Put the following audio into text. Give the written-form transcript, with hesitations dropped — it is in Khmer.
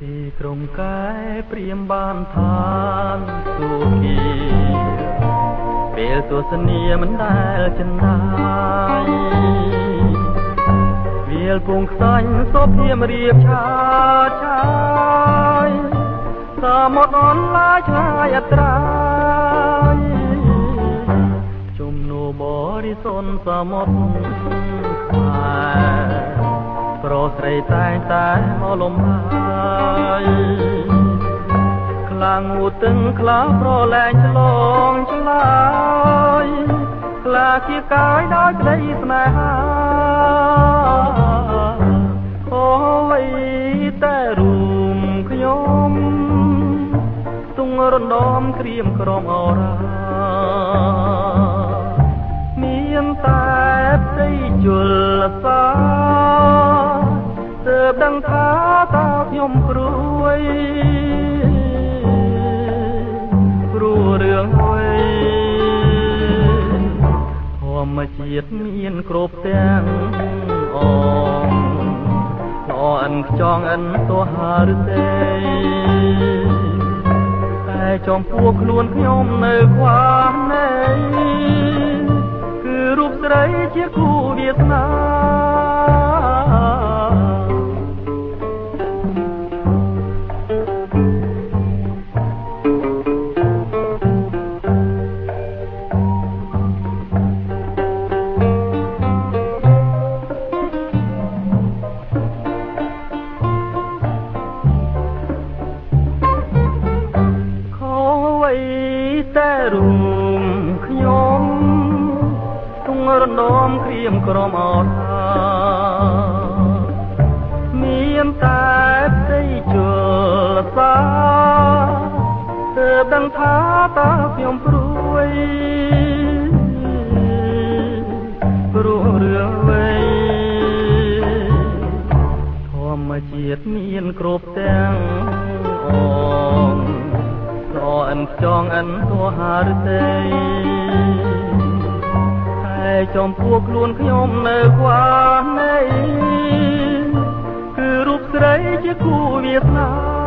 ទីក្រុងកែព្រាមបានឋានសុខីពេលទស្សនីមិនដែលចំណាយវាលពងខ្សាញ់សុភៀមរៀបឆាតឆាយសមុទ្រអនឡាយឆ្ងាយអត្រាយជំនោបរិសុទ្ធសមុទ្រខ្មែរប្រុសស្រីតែងតែមកលំហើយខ្លាំងមួយទឹងខ្លាប្រឡែងឆ្លងឆ្លើយខ្លាគៀកាយដោយក្តីស្នេហាអូយតែរួមខ្ញុំទុងរំដំក្រៀមក្រំអរាមានតែផ្ទៃជលសាទើបដឹងថាតើខ្ញុំព្រួយរឿងអ្វីធម្មជាតិមានគ្រប់ទាំងអងល្អអិនខ្ចងអិនទោះឬទេតែចំពោះខ្លួនខ្ញុំនៅខ្វះនៃគឺរូបស្រីជាគូវាសនាតែរួមខ្ញុំទុងរំដំក្រៀមក្រំអត់មានតែផ្ទៃជលសាទើបដឹងថាតើខ្ញុំព្រួយរឿងអ្វីធម្មជាតិមានគ្រប់ទាំងអងអិនខ្ចងអិនទោះឬទេតែចំពោះខ្លួនខ្ញុំនៅខ្វះនៃគឺរូបស្រីជាគូវាសនា